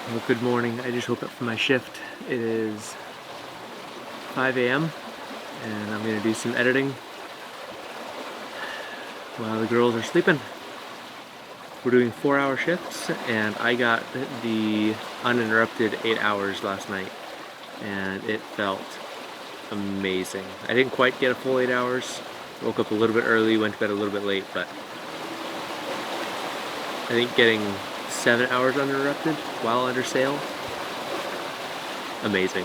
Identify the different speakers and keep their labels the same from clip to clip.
Speaker 1: Well, good morning. I just woke up from my shift. It is 5 a.m. and I'm gonna do some editing while the girls are sleeping. We're doing 4-hour shifts and I got the uninterrupted 8 hours last night and it felt amazing. I didn't quite get a full 8 hours. Woke up a little bit early, went to bed a little bit late, but I think getting 7 hours uninterrupted while under sail, amazing.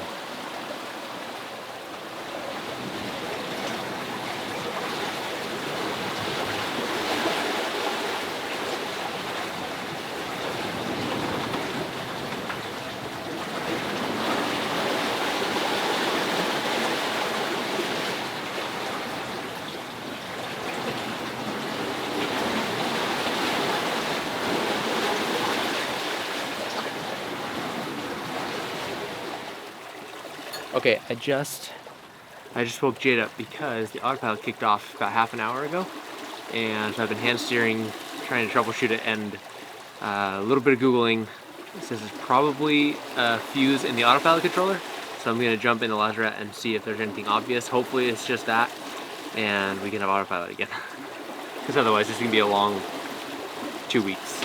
Speaker 1: Okay, I just woke Jade up because the autopilot kicked off about half an hour ago, and so I've been hand steering, trying to troubleshoot it, and a little bit of Googling. It says it's probably a fuse in the autopilot controller, so I'm gonna jump into Lazarette and see if there's anything obvious. Hopefully it's just that, and we can have autopilot again. Because otherwise it's gonna be a long 2 weeks.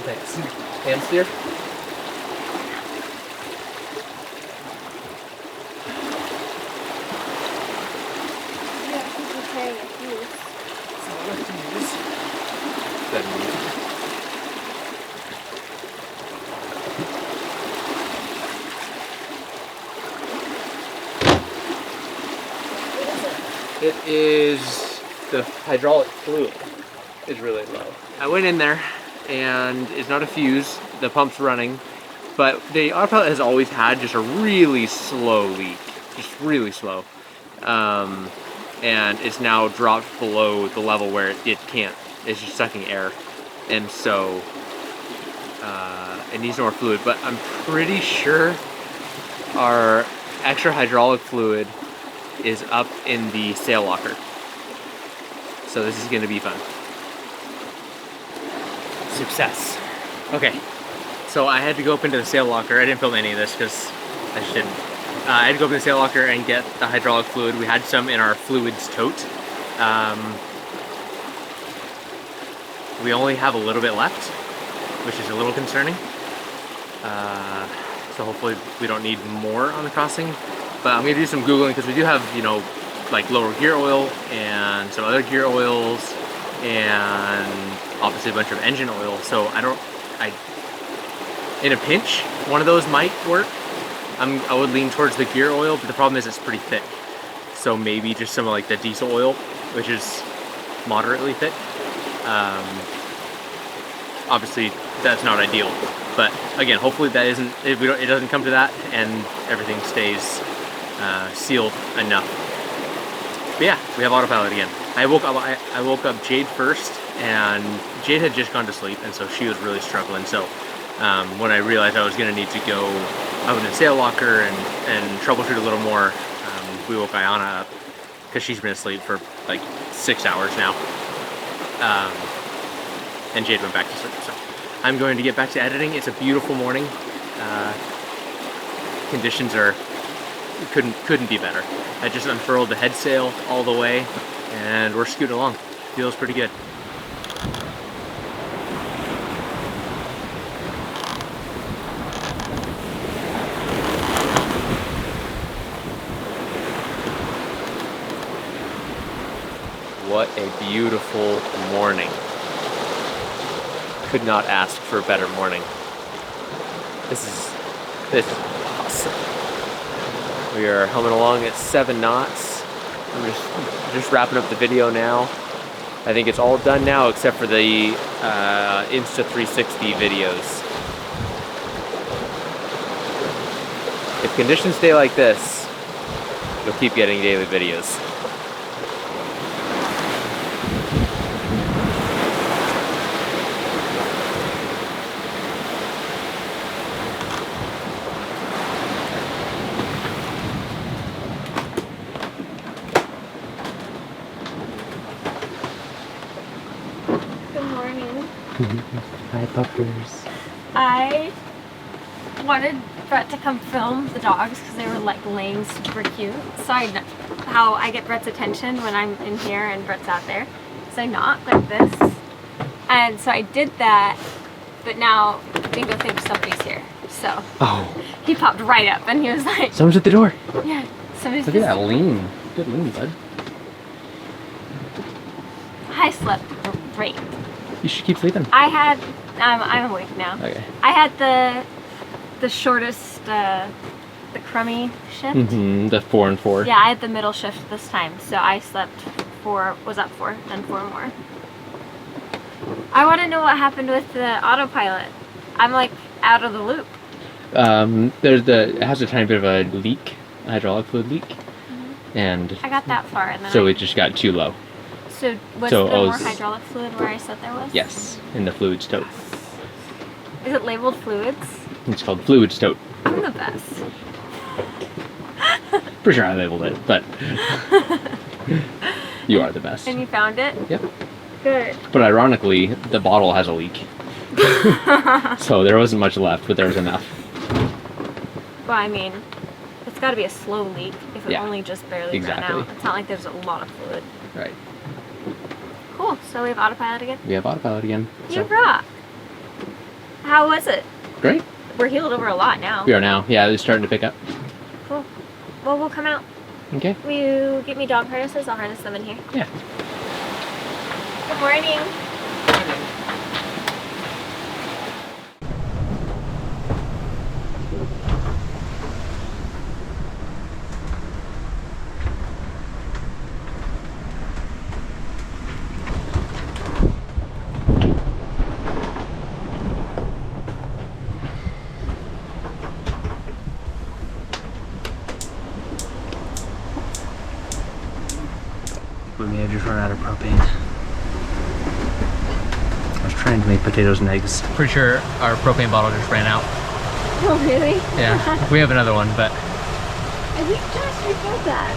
Speaker 1: Thanks. Hand steer? It is the hydraulic fluid is really low. I went in there and it's not a fuse, the pump's running, but the autopilot has always had just a really slow leak, just really slow. And it's now dropped below the level where it can't, it's just sucking air. And so it needs more fluid, but I'm pretty sure our extra hydraulic fluid is up in the sail locker. So this is gonna be fun. Success. Okay, so I had to go up into the sail locker. I didn't film any of this because I just didn't. I had to go up in the sail locker and get the hydraulic fluid. We had some in our fluids tote. We only have a little bit left, which is a little concerning. So hopefully we don't need more on the crossing. But I'm gonna do some Googling because we do have, you know, like lower gear oil and some other gear oils and obviously a bunch of engine oil. So in a pinch, one of those might work. I would lean towards the gear oil, but the problem is it's pretty thick. So maybe just some of like the diesel oil, which is moderately thick. Obviously that's not ideal, but again, hopefully that isn't, it doesn't come to that and everything stays sealed enough. But yeah, we have autopilot again. I woke up Jade first, and Jade had just gone to sleep, and so she was really struggling. So when I realized I was gonna need to go out in the sail locker and troubleshoot a little more, we woke Ayana up because she's been asleep for like 6 hours now, and Jade went back to sleep. So I'm going to get back to editing. It's a beautiful morning. Conditions couldn't be better. I just unfurled the head sail all the way and we're scooting along. Feels pretty good. What a beautiful morning. Could not ask for a better morning. This is awesome. We are humming along at 7 knots. I'm just wrapping up the video now. I think it's all done now except for the Insta360 videos. If conditions stay like this, you'll keep getting daily videos. Hi, puppers.
Speaker 2: I wanted Brett to come film the dogs because they were like laying super cute. So how I get Brett's attention when I'm in here and Brett's out there. So I knock like this. And so I did that, but now Bingo thinks somebody's here. So he popped right up and he was like,
Speaker 1: someone's at the door.
Speaker 2: Yeah, somebody's
Speaker 1: Look at that lean. Good lean, bud.
Speaker 2: I slept great.
Speaker 1: You should keep sleeping.
Speaker 2: I had, I'm awake now.
Speaker 1: Okay.
Speaker 2: I had the shortest, the crummy shift.
Speaker 1: Mm-hmm. The 4 and 4.
Speaker 2: Yeah, I had the middle shift this time, so I slept 4, was up 4, then 4 more. I want to know what happened with the autopilot. I'm like out of the loop.
Speaker 1: It has a tiny bit of a leak, a hydraulic fluid leak, and
Speaker 2: I got that far, and then
Speaker 1: so it just got too low.
Speaker 2: So was there more hydraulic fluid where I said there was?
Speaker 1: Yes, in the fluids tote.
Speaker 2: Is it labeled fluids?
Speaker 1: It's called fluids tote.
Speaker 2: I'm the best.
Speaker 1: Pretty sure I labeled it, but you are the best.
Speaker 2: And you found it?
Speaker 1: Yep.
Speaker 2: Good.
Speaker 1: But ironically, the bottle has a leak. So there wasn't much left, but there was enough.
Speaker 2: Well, I mean, it's got to be a slow leak if it only just barely ran out. It's not like there's a lot of fluid.
Speaker 1: Right.
Speaker 2: Cool. So we have autopilot again?
Speaker 1: We have autopilot again.
Speaker 2: You rock. How was it?
Speaker 1: Great.
Speaker 2: We're healed over a lot now.
Speaker 1: We are now. Yeah, it's starting to pick up.
Speaker 2: Cool. Well, we'll come out.
Speaker 1: Okay.
Speaker 2: Will you get me dog harnesses? I'll harness them in here.
Speaker 1: Yeah.
Speaker 2: Good morning.
Speaker 1: We may have just run out of propane. I was trying to make potatoes and eggs. Pretty sure our propane bottle just ran out.
Speaker 2: Oh, really?
Speaker 1: Yeah, we have another one, but...
Speaker 2: And we just refilled that.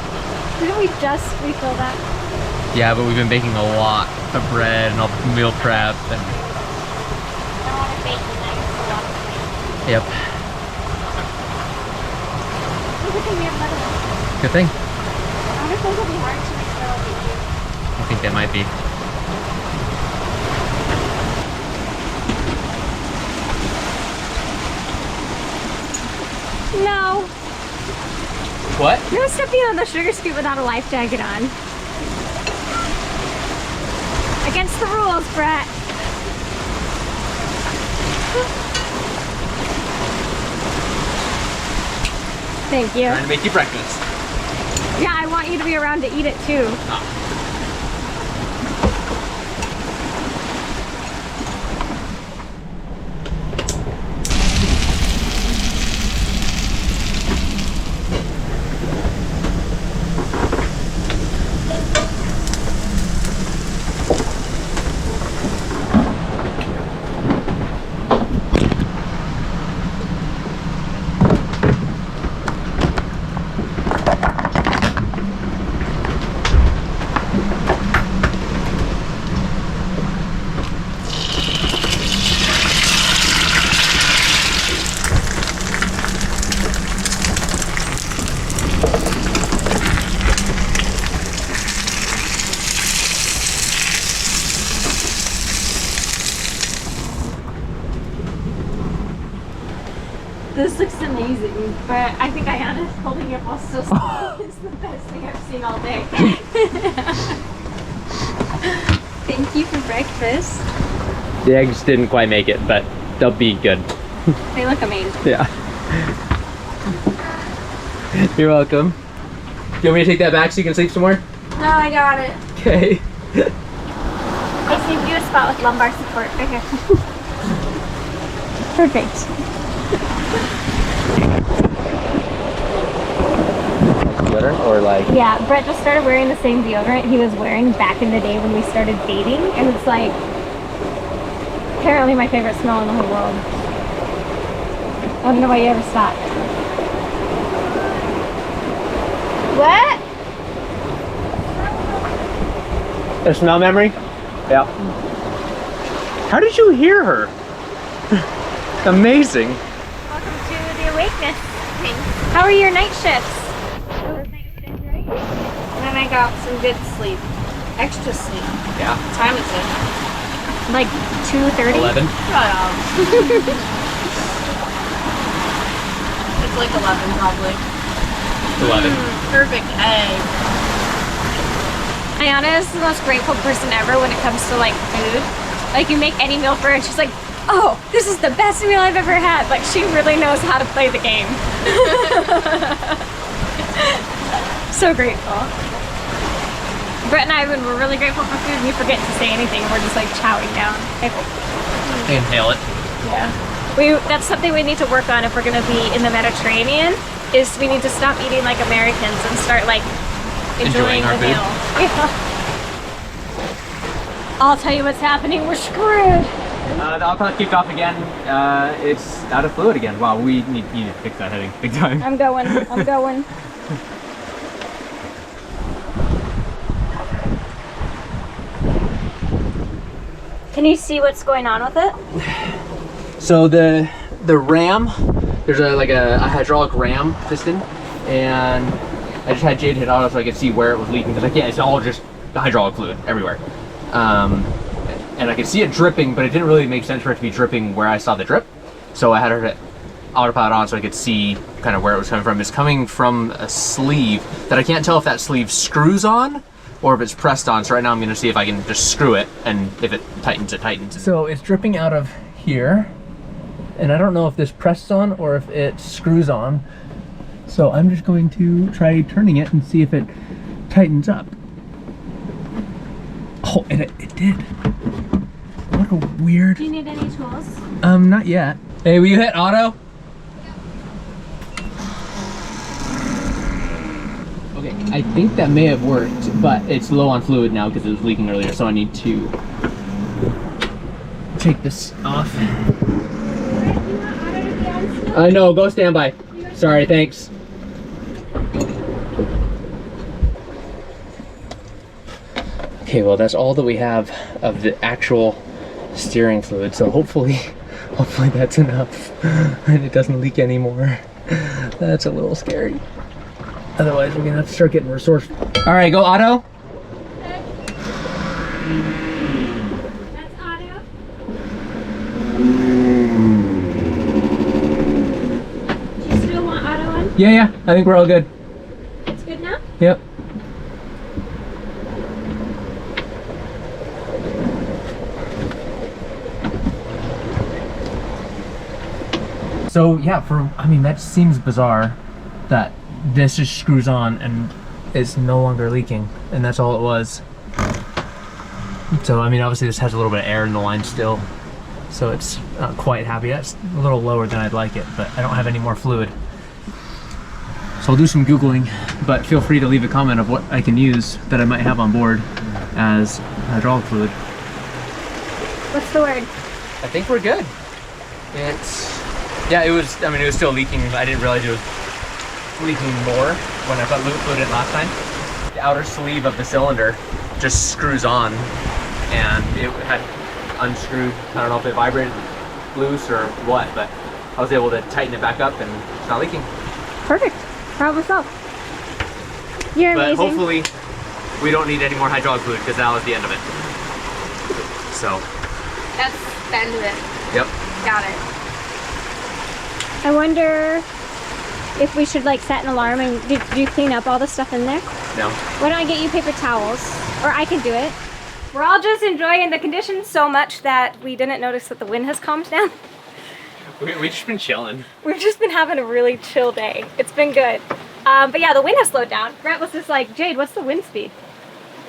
Speaker 2: Didn't we just refill that?
Speaker 1: Yeah, but we've been baking a lot of bread and all the meal prep and...
Speaker 2: I want to bake tonight. It's a lot of food.
Speaker 1: Yep.
Speaker 2: Good thing we have another one.
Speaker 1: Good thing.
Speaker 2: I wonder if those will be hard to make sure I'll be cute.
Speaker 1: I think that might be.
Speaker 2: No.
Speaker 1: What?
Speaker 2: No stepping on the sugar scoop without a life jacket on. Against the rules, Brett. Thank you.
Speaker 1: Trying to make you breakfast.
Speaker 2: Yeah, I want you to be around to eat it too.
Speaker 1: Oh.
Speaker 2: This looks amazing, but I think Ayana's holding it while still it's the best thing I've seen all day. Thank you for breakfast.
Speaker 1: The eggs didn't quite make it, but they'll be good.
Speaker 2: They look amazing.
Speaker 1: Yeah. You're welcome. Do you want me to take that back so you can sleep some more?
Speaker 2: No, I got it.
Speaker 1: Okay.
Speaker 2: I saved you a spot with lumbar support right here. Perfect.
Speaker 1: Better or like?
Speaker 2: Yeah, Brett just started wearing the same deodorant he was wearing back in the day when we started dating, and it's like apparently my favorite smell in the whole world. I don't know why you ever stopped. What?
Speaker 1: A smell memory? Yeah. How did you hear her? Amazing.
Speaker 2: Welcome to the awakeness thing. How are your night shifts?
Speaker 3: And then I got some good sleep. Extra sleep.
Speaker 1: Yeah.
Speaker 3: What time is it?
Speaker 2: Like 2:30?
Speaker 1: 11.
Speaker 3: Shut up. It's like 11 probably.
Speaker 1: 11.
Speaker 3: Perfect egg.
Speaker 2: Ayana is the most grateful person ever when it comes to like food. Like you make any meal for her and she's like, oh, this is the best meal I've ever had. Like she really knows how to play the game. So grateful. Brett and I, when we're really grateful for food, we forget to say anything and we're just like chowing down.
Speaker 1: Inhale it.
Speaker 2: Yeah. That's something we need to work on if we're gonna be in the Mediterranean, is we need to stop eating like Americans and start like enjoying
Speaker 1: our
Speaker 2: the
Speaker 1: food.
Speaker 2: meal. Yeah. I'll tell you what's happening, we're screwed.
Speaker 1: The autopilot kicked off again. It's out of fluid again. Wow, we need to fix that heading big time.
Speaker 2: I'm going. Can you see what's going on with it?
Speaker 1: So the ram, there's a hydraulic ram piston, and I just had Jade hit auto so I could see where it was leaking, because I can't, it's all just the hydraulic fluid everywhere. And I could see it dripping, but it didn't really make sense for it to be dripping where I saw the drip. So I had her hit autopilot on so I could see kind of where it was coming from. It's coming from a sleeve that I can't tell if that sleeve screws on or if it's pressed on. So right now I'm gonna see if I can just screw it, and if it tightens, it tightens. So it's dripping out of here, and I don't know if this presses on or if it screws on. So I'm just going to try turning it and see if it tightens up. Oh, and it did. What a weird...
Speaker 2: Do you need any tools?
Speaker 1: Not yet. Hey, will you hit auto? Okay, I think that may have worked, but it's low on fluid now because it was leaking earlier, so I need to take this off. No, go standby. Sorry, thanks. Okay, well that's all that we have of the actual steering fluid, so hopefully that's enough and it doesn't leak anymore. That's a little scary. Otherwise we're gonna have to start getting resourceful. All right, go auto.
Speaker 2: That's auto. Do you still want auto on?
Speaker 1: Yeah, I think we're all good.
Speaker 2: It's good now?
Speaker 1: Yep. So yeah, I mean, that seems bizarre that this just screws on and is no longer leaking, and that's all it was. So I mean, obviously this has a little bit of air in the line still, so it's not quite happy. That's a little lower than I'd like it, but I don't have any more fluid. So I'll do some Googling, but feel free to leave a comment of what I can use that I might have on board as hydraulic fluid.
Speaker 2: What's the word?
Speaker 1: I think we're good. Yeah, it was still leaking. I didn't realize it was leaking more when I put fluid in last time. The outer sleeve of the cylinder just screws on, and it had unscrewed. I don't know if it vibrated loose or what, but I was able to tighten it back up and it's not leaking.
Speaker 2: Perfect. Problem solved. You're amazing.
Speaker 1: But hopefully we don't need any more hydraulic fluid because that was the end of it. So.
Speaker 3: That's the end of it.
Speaker 1: Yep.
Speaker 3: Got it.
Speaker 2: I wonder if we should like set an alarm, and did you clean up all the stuff in there?
Speaker 1: No.
Speaker 2: Why don't I get you paper towels? Or I can do it. We're all just enjoying the conditions so much that we didn't notice that the wind has calmed down.
Speaker 1: We've just been chilling.
Speaker 2: We've just been having a really chill day. It's been good. But yeah, the wind has slowed down. Brett was just like, Jade, what's the wind speed?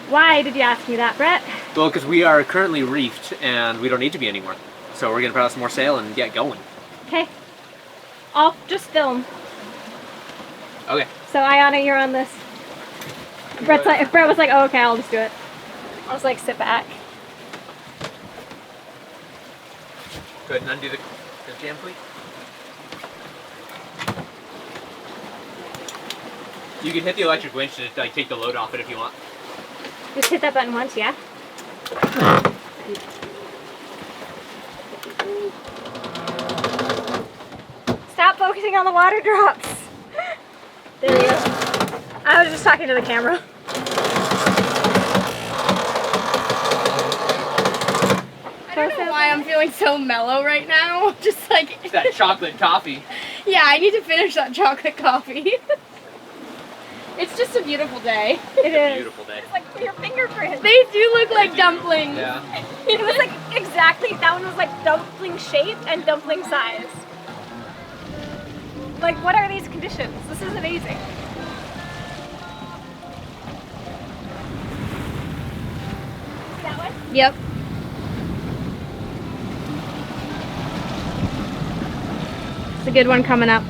Speaker 2: Why did you ask me that, Brett?
Speaker 1: Well, because we are currently reefed and we don't need to be anymore. So we're gonna put out some more sail and get going.
Speaker 2: Okay. I'll just film.
Speaker 1: Okay.
Speaker 2: So Ayana, you're on this. Brett was like, oh, okay, I'll just do it. I'll just like sit back.
Speaker 1: Go ahead and undo the jam pleat. You can hit the electric winch to like take the load off it if you want.
Speaker 2: Just hit that button once, yeah? Stop focusing on the water drops. There we go. I was just talking to the camera.
Speaker 3: I don't know why I'm feeling so mellow right now. Just like
Speaker 1: It's that chocolate coffee.
Speaker 3: yeah, I need to finish that chocolate coffee. It's just a beautiful day.
Speaker 2: It is.
Speaker 1: Beautiful day.
Speaker 2: It's like your fingerprints.
Speaker 3: They do look like dumplings.
Speaker 1: Yeah.
Speaker 2: It was like exactly, that one was like dumpling shaped and dumpling size. Like, what are these conditions? This is amazing. That one?
Speaker 3: Yep. It's a good one coming up.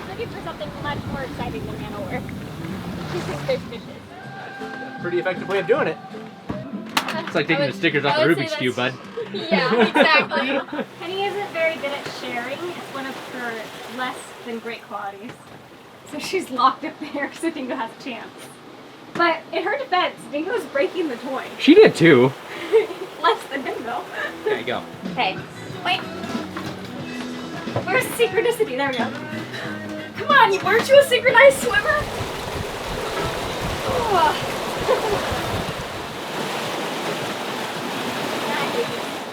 Speaker 2: Looking for something much more exciting than Hanover. These things are fishes.
Speaker 1: Pretty effective way of doing it. It's like taking the stickers off the Rubik's Cube, bud.
Speaker 3: Yeah, exactly.
Speaker 2: Penny isn't very good at sharing. It's one of her less than great qualities. So she's locked up there so Dingo has a chance. But in her defense, Dingo's breaking the toy.
Speaker 1: She did too.
Speaker 2: Less than Dingo.
Speaker 1: There you go.
Speaker 2: Okay, wait. Where's synchronicity? There we go. Come on, weren't you a synchronized swimmer?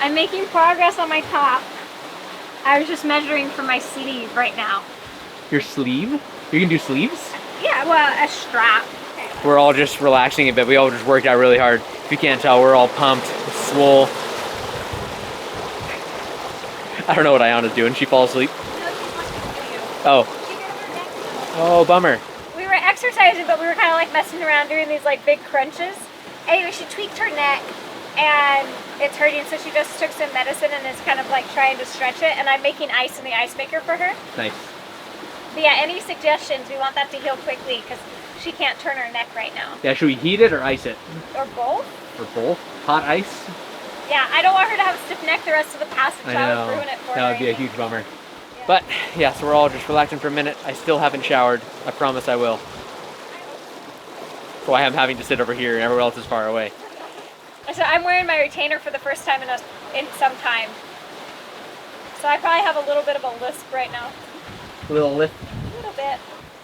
Speaker 2: I'm making progress on my top. I was just measuring for my sleeve right now.
Speaker 1: Your sleeve? You can do sleeves?
Speaker 2: Yeah, well, a strap.
Speaker 1: We're all just relaxing a bit. We all just worked out really hard. If you can't tell, we're all pumped, swole. I don't know what Ayana's doing. She falls asleep. Oh. Oh, bummer.
Speaker 2: We were exercising, but we were kind of like messing around doing these like big crunches. Anyway, she tweaked her neck and it's hurting, so she just took some medicine and is kind of like trying to stretch it, and I'm making ice in the ice maker for her.
Speaker 1: Nice.
Speaker 2: But yeah, any suggestions? We want that to heal quickly because she can't turn her neck right now.
Speaker 1: Yeah, should we heat it or ice it?
Speaker 2: Or both?
Speaker 1: Or both? Hot ice?
Speaker 2: Yeah, I don't want her to have a stiff neck the rest of the passage.
Speaker 1: I
Speaker 2: That
Speaker 1: know.
Speaker 2: would ruin it for her.
Speaker 1: That would be a huge bummer. But yeah, so we're all just relaxing for a minute. I still haven't showered. I promise I will. So I am having to sit over here and everyone else is far away.
Speaker 2: So I'm wearing my retainer for the first time in some time. So I probably have a little bit of a lisp right now.
Speaker 1: A little lift.
Speaker 2: A little bit.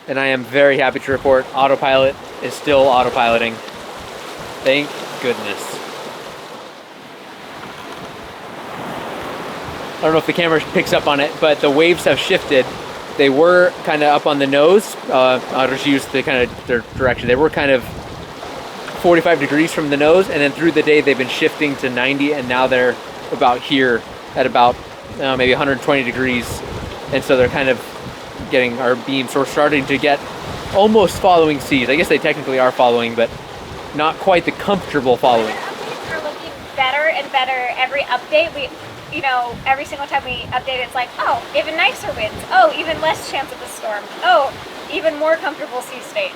Speaker 1: And I am very happy to report Autopilot is still autopiloting. Thank goodness. I don't know if the camera picks up on it, but the waves have shifted. They were kind of up on the nose. I'll just use the kind of their direction. They were kind of 45 degrees from the nose, and then through the day they've been shifting to 90, and now they're about here at about maybe 120 degrees. And so they're kind of getting our beam, so we're starting to get almost following seas. I guess they technically are following, but not quite the comfortable following.
Speaker 2: The updates are looking better and better every update. You know, every single time we update, it's like, oh, even nicer winds. Oh, even less chance of a storm. Oh, even more comfortable sea state.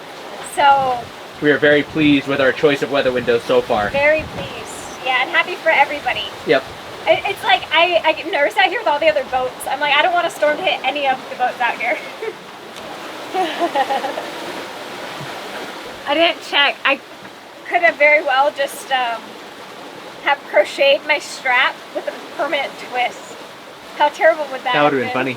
Speaker 2: So
Speaker 1: We are very pleased with our choice of weather windows so far.
Speaker 2: very pleased. Yeah, and happy for everybody.
Speaker 1: Yep.
Speaker 2: It's like I get nervous out here with all the other boats. I'm like, I don't want a storm to hit any of the boats out here. I didn't check. I could have very well just have crocheted my strap with a permanent twist. How terrible would that
Speaker 1: That would
Speaker 2: have
Speaker 1: have been funny.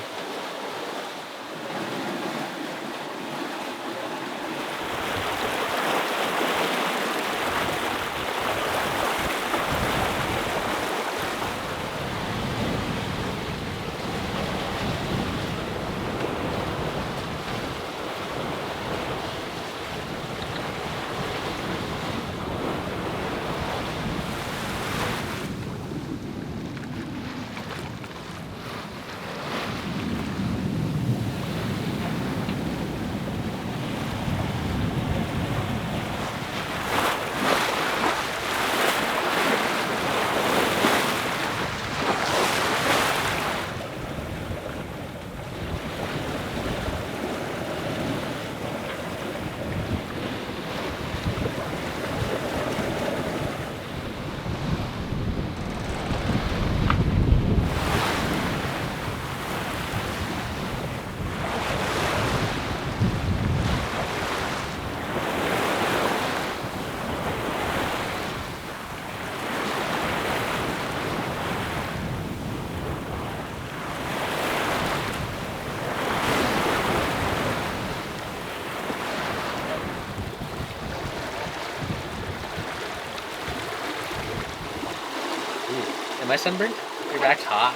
Speaker 1: Am I sunburned? Your back's hot.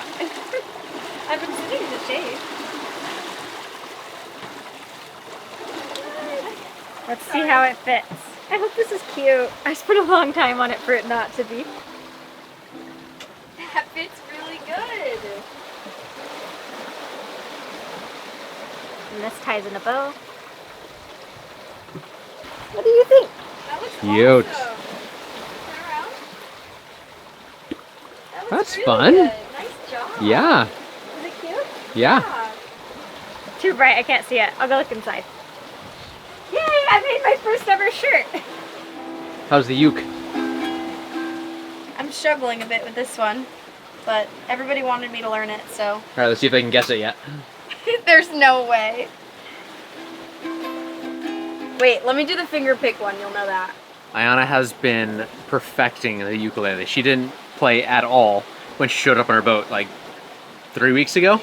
Speaker 2: I've been sitting in the shade. Let's see how it fits. I hope this is cute. I spent a long time on it for it not to be.
Speaker 3: That fits really good.
Speaker 2: And this ties in a bow. What do you think?
Speaker 3: That looks
Speaker 1: Cute.
Speaker 3: awesome. Turn around. That looks
Speaker 1: That's
Speaker 3: really
Speaker 1: fun.
Speaker 3: Good. Nice job.
Speaker 1: Yeah.
Speaker 2: Is it cute?
Speaker 1: Yeah.
Speaker 2: Too bright, I can't see it. I'll go look inside. Yay, I made my first ever shirt.
Speaker 1: How's the uke?
Speaker 3: I'm struggling a bit with this one, but everybody wanted me to learn it, so
Speaker 1: All right, let's see if I can guess it yet.
Speaker 3: there's no way. Wait, let me do the finger pick one, you'll know that.
Speaker 1: Ayana has been perfecting the ukulele. She didn't play at all when she showed up on her boat like 3 weeks ago,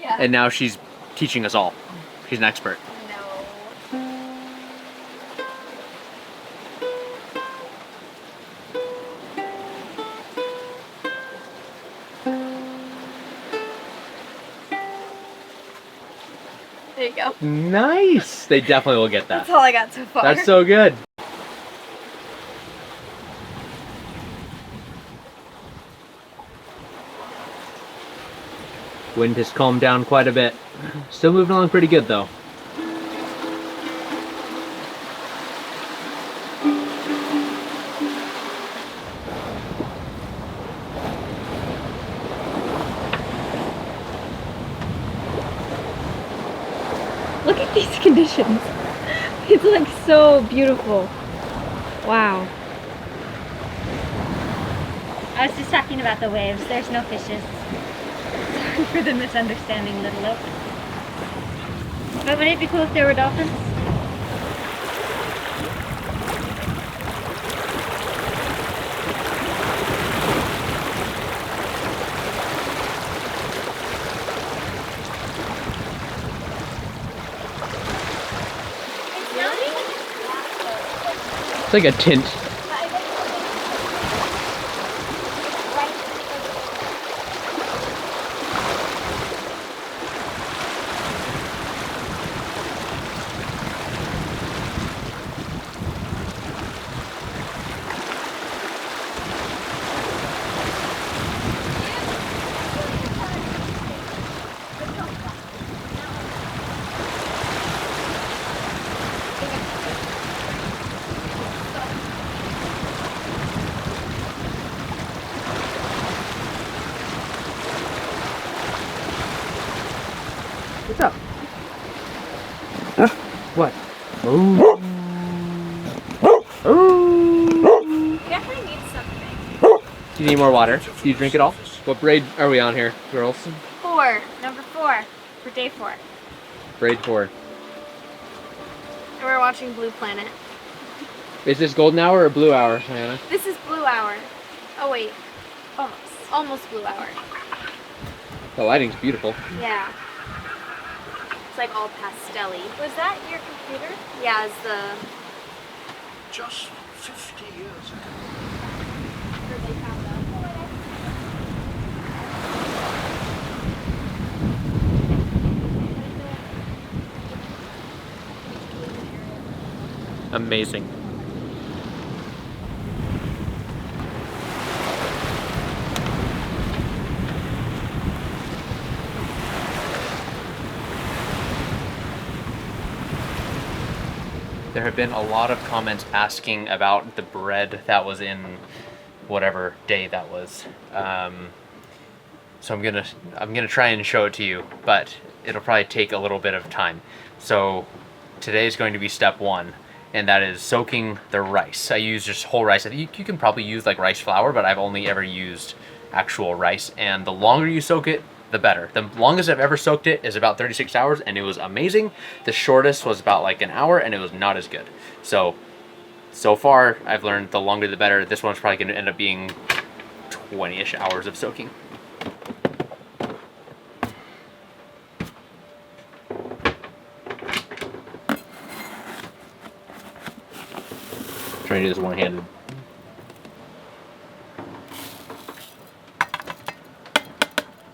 Speaker 3: Yeah.
Speaker 1: and now she's teaching us all. She's an expert.
Speaker 3: No. There you go.
Speaker 1: Nice! They definitely will get that.
Speaker 3: That's all I got so far.
Speaker 1: That's so good. Wind has calmed down quite a bit. Still moving along pretty good though.
Speaker 2: Look at these conditions. It's like so beautiful. Wow. I was just talking about the waves. There's no fishes. Sorry for the misunderstanding, little oak. But wouldn't it be cool if there were dolphins?
Speaker 1: It's like a tint. What's up? Huh? What? Oh. Oh.
Speaker 2: Definitely need something.
Speaker 1: Do you need more water? Do you drink it all? What braid are we on here, girls?
Speaker 2: 4. Number 4. For day 4.
Speaker 1: Braid 4.
Speaker 3: And we're watching Blue Planet.
Speaker 1: Is this golden hour or blue hour, Diana?
Speaker 3: This is Blue Hour. Oh wait, almost. Almost Blue Hour.
Speaker 1: The lighting's beautiful.
Speaker 3: Yeah. It's like all pastel-y.
Speaker 2: Was that your computer?
Speaker 3: Yeah, it's the...
Speaker 4: Just 50 years ago.
Speaker 1: Amazing. There have been a lot of comments asking about the bread that was in whatever day that was. So I'm gonna try and show it to you, but it'll probably take a little bit of time. So today is going to be step 1, and that is soaking the rice. I use just whole rice. You can probably use like rice flour, but I've only ever used actual rice, and the longer you soak it, the better. The longest I've ever soaked it is about 36 hours, and it was amazing. The shortest was about like an hour, and it was not as good. So far, I've learned the longer the better. This one's probably going to end up being 20-ish hours of soaking. Trying to do this one-handed.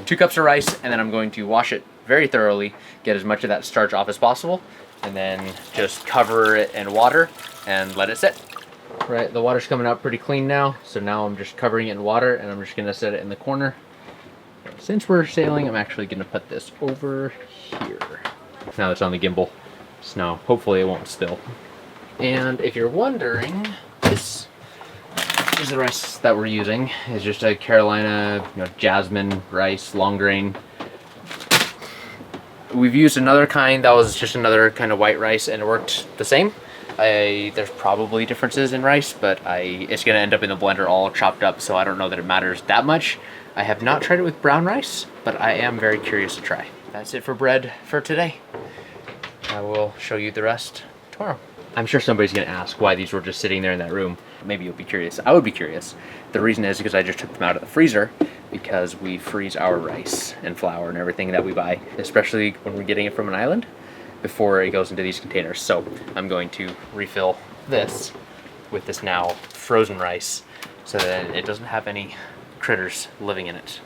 Speaker 1: 2 cups of rice, and then I'm going to wash it very thoroughly, get as much of that starch off as possible, and then just cover it in water and let it sit. Right, the water's coming out pretty clean now, so now I'm just covering it in water, and I'm just gonna set it in the corner. Since we're sailing, I'm actually gonna put this over here. Now it's on the gimbal, so now hopefully it won't spill. And if you're wondering, this is the rice that we're using. It's just a Carolina, jasmine rice, long grain. We've used another kind that was just another kind of white rice, and it worked the same. There's probably differences in rice, but it's gonna end up in the blender all chopped up, so I don't know that it matters that much. I have not tried it with brown rice, but I am very curious to try. That's it for bread for today. I will show you the rest tomorrow. I'm sure somebody's gonna ask why these were just sitting there in that room. Maybe you'll be curious. I would be curious. The reason is because I just took them out of the freezer, because we freeze our rice and flour and everything that we buy, especially when we're getting it from an island, before it goes into these containers. So I'm going to refill this with this now frozen rice so that it doesn't have any critters living in it.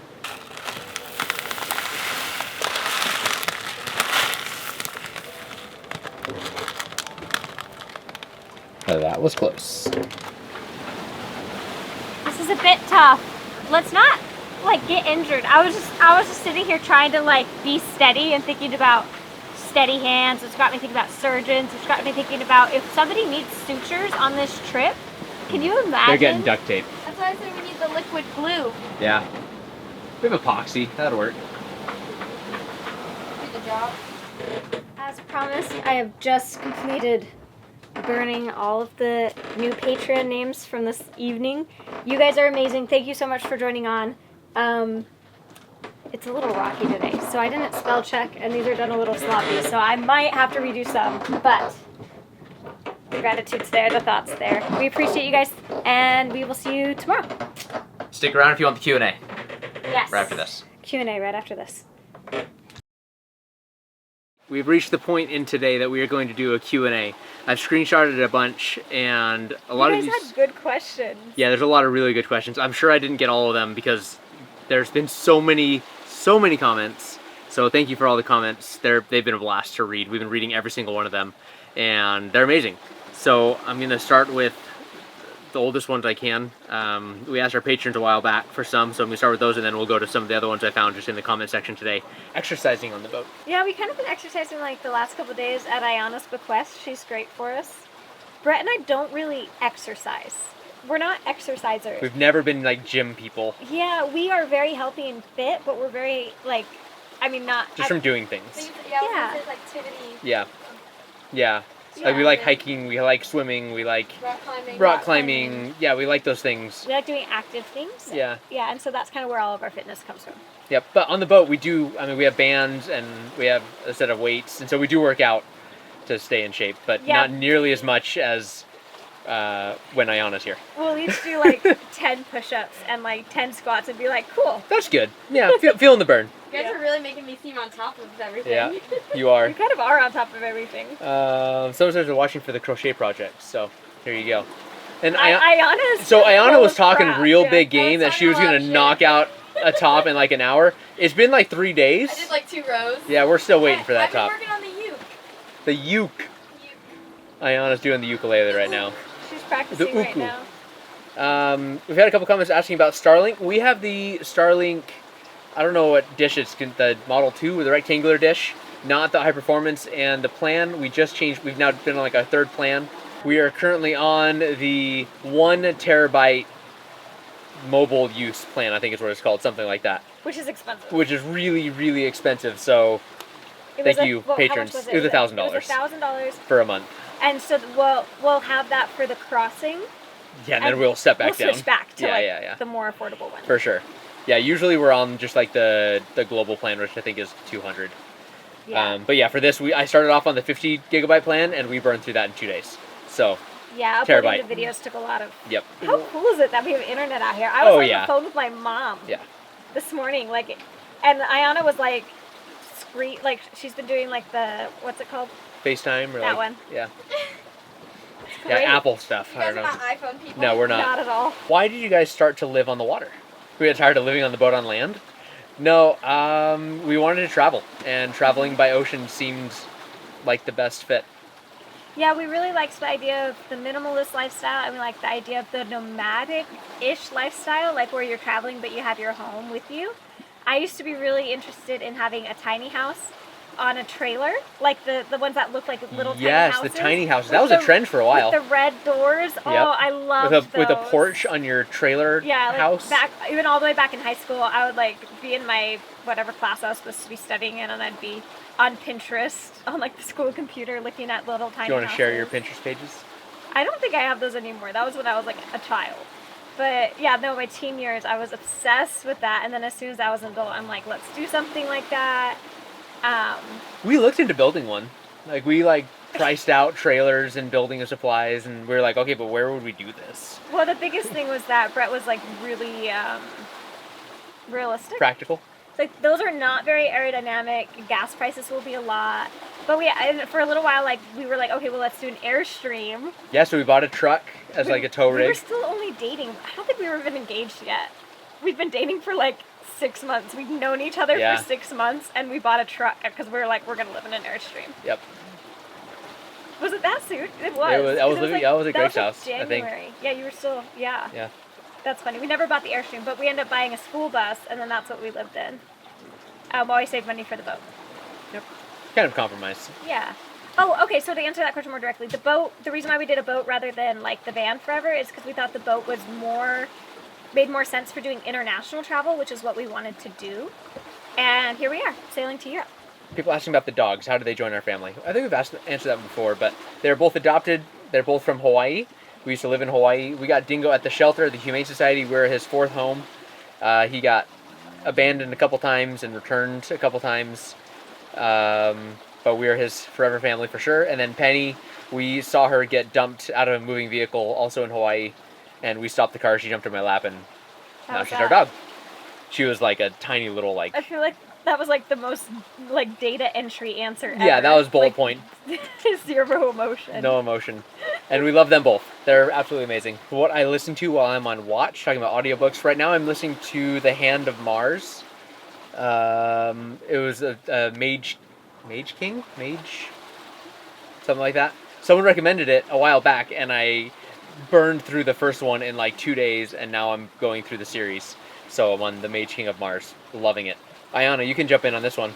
Speaker 1: That was close.
Speaker 2: This is a bit tough. Let's not like get injured. I was just sitting here trying to like be steady and thinking about steady hands. It's got me thinking about surgeons. It's got me thinking about if somebody needs sutures on this trip. Can you imagine?
Speaker 1: They're getting duct tape.
Speaker 3: That's why I said we need the liquid glue.
Speaker 1: Yeah. We have epoxy. That'll work.
Speaker 3: Do the job.
Speaker 2: As promised, I have just completed burning all of the new Patreon names from this evening. You guys are amazing. Thank you so much for joining on. It's a little rocky today, so I didn't spell check, and these are done a little sloppy, so I might have to redo some, but the gratitude's there, the thought's there. We appreciate you guys, and we will see you tomorrow.
Speaker 1: Stick around if you want the Q&A.
Speaker 2: Yes.
Speaker 1: Right after this.
Speaker 2: Q&A right after this.
Speaker 1: We've reached the point in today that we are going to do a Q&A. I've screenshotted a bunch, and a lot of these...
Speaker 2: You guys had good questions.
Speaker 1: Yeah, there's a lot of really good questions. I'm sure I didn't get all of them because there's been so many comments. So thank you for all the comments. They've been a blast to read. We've been reading every single one of them, and they're amazing. So I'm going to start with the oldest ones I can. We asked our patrons a while back for some, so I'm going to start with those, and then we'll go to some of the other ones I found just in the comment section today. Exercising on the boat.
Speaker 2: Yeah, we kind of been exercising like the last couple of days at Ayana's bequest. She's great for us. Brett and I don't really exercise. We're not exercisers.
Speaker 1: We've never been like gym people.
Speaker 2: Yeah, we are very healthy and fit, but we're very like, I mean, not
Speaker 1: just from doing things.
Speaker 3: Yeah. Activity.
Speaker 1: Yeah. Yeah. Like we like hiking, we like swimming, we like rock climbing. Yeah, we like those things.
Speaker 2: We like doing active things.
Speaker 1: Yeah.
Speaker 2: Yeah, and so that's kind of where all of our fitness comes from.
Speaker 1: Yep, but on the boat we do, I mean, we have bands and we have a set of weights, and so we do work out to stay in shape, but not nearly as much as when Ayana's here.
Speaker 2: We'll each do like 10 push-ups and like 10 squats and be like, cool.
Speaker 1: That's good. Yeah, feeling the burn.
Speaker 3: You guys are really making me seem on top of everything.
Speaker 1: Yeah, you are.
Speaker 2: You kind of are on top of everything.
Speaker 1: Some of us are watching for the crochet project, so here you go. And
Speaker 2: Ayana
Speaker 1: was talking real big game that she was going to knock out a top in like an hour. It's been like 3 days.
Speaker 3: I did like 2 rows.
Speaker 1: Yeah, we're still waiting for that
Speaker 3: I've been
Speaker 1: top.
Speaker 3: working on the uke.
Speaker 1: The uke. Ayana's doing the ukulele right now.
Speaker 2: She's practicing right now.
Speaker 1: We've had a couple comments asking about Starlink. We have the Starlink, I don't know what dish it's, the Model 2 with the rectangular dish, not the high performance, and the plan we just changed. We've now been on like our 3rd plan. We are currently on the 1 terabyte mobile use plan, I think is what it's called, something like that.
Speaker 2: Which is expensive.
Speaker 1: Which is really, really expensive, so thank you, patrons. It was $1,000.
Speaker 2: It was $1,000
Speaker 1: for a month.
Speaker 2: And so we'll have that for the crossing.
Speaker 1: Yeah, and then we'll step back down.
Speaker 2: We'll switch back to the more affordable one.
Speaker 1: For sure. Yeah, usually we're on just like the global plan, which I think is 200.
Speaker 2: Yeah.
Speaker 1: But yeah, for this, I started off on the 50 gigabyte plan, and we burned through that in 2 days. So
Speaker 2: yeah, uploading the videos took a lot of.
Speaker 1: Yep.
Speaker 2: How cool is it that we have internet out here? I was on the phone with my mom.
Speaker 1: Yeah.
Speaker 2: This morning, and Ayana was like, she's been doing like the what's it called?
Speaker 1: FaceTime or
Speaker 2: that one.
Speaker 1: Yeah. Yeah, Apple stuff.
Speaker 3: You guys
Speaker 1: I don't know.
Speaker 3: are not iPhone people.
Speaker 1: No, we're not.
Speaker 2: Not at all.
Speaker 1: Why did you guys start to live on the water? We got tired of living on the boat on land. No, we wanted to travel, and traveling by ocean seemed like the best fit.
Speaker 2: Yeah, we really liked the idea of the minimalist lifestyle, and we like the idea of the nomadic-ish lifestyle, like where you're traveling but you have your home with you. I used to be really interested in having a tiny house on a trailer, like the ones that look like little tiny houses.
Speaker 1: Yes, the tiny houses. That was a trend for a while.
Speaker 2: With the red doors. Yep. Oh, I loved those.
Speaker 1: With a porch on your trailer house.
Speaker 2: Back, even all the way back in high school, I would like be in my whatever class I was supposed to be studying in, and I'd be on Pinterest on like the school computer looking at little tiny houses.
Speaker 1: Do you want to share your Pinterest pages?
Speaker 2: I don't think I have those anymore. That was when I was like a child. But yeah, no, my teen years, I was obsessed with that. And then as soon as I was an adult, I'm like, let's do something like that.
Speaker 1: We looked into building one. Like, we priced out trailers and building of supplies, and we were like, okay, but where would we do this?
Speaker 2: Well, the biggest thing was that Brett was like really realistic.
Speaker 1: Practical.
Speaker 2: Like, those are not very aerodynamic. Gas prices will be a lot. But for a little while, like, we were like, okay, well, let's do an Airstream.
Speaker 1: Yeah, so we bought a truck as like a tow rig.
Speaker 2: We were still only dating. I don't think we were even engaged yet. We'd been dating for like 6 months. We'd known each other for 6 months, and we bought a truck because we were like, we're going to live in an Airstream.
Speaker 1: Yep.
Speaker 2: Was it that soon? It was.
Speaker 1: I was at Greg's house,
Speaker 2: January.
Speaker 1: I think.
Speaker 2: Yeah, you were still, yeah.
Speaker 1: Yeah.
Speaker 2: That's funny. We never bought the Airstream, but we ended up buying a school bus, and then that's what we lived in. While we saved money for the boat.
Speaker 1: Yep. Kind of compromise.
Speaker 2: Yeah. Oh, okay, so to answer that question more directly, the reason why we did a boat rather than like the van forever is because we thought the boat was made more sense for doing international travel, which is what we wanted to do. And here we are, sailing to Europe.
Speaker 1: People asking about the dogs. How do they join our family? I think we've answered that before, but they're both adopted. They're both from Hawaii. We used to live in Hawaii. We got Dingo at the shelter, the Humane Society. We're his fourth home. He got abandoned a couple times and returned a couple times. But we're his forever family for sure. And then Penny, we saw her get dumped out of a moving vehicle, also in Hawaii. And we stopped the car. She jumped in my lap, and now she's our dog. She was like a tiny little
Speaker 2: I feel like that was like the most like data entry answer ever.
Speaker 1: Yeah, that was bullet point.
Speaker 2: 0 emotion.
Speaker 1: No emotion. And we love them both. They're absolutely amazing. What I listen to while I'm on watch, talking about audiobooks, right now I'm listening to The Hand of Mars. It was a Mage King? Something like that. Someone recommended it a while back, and I burned through the first one in like 2 days, and now I'm going through the series. So I'm on the Mage King of Mars. Loving it. Ayana, you can jump in on this one.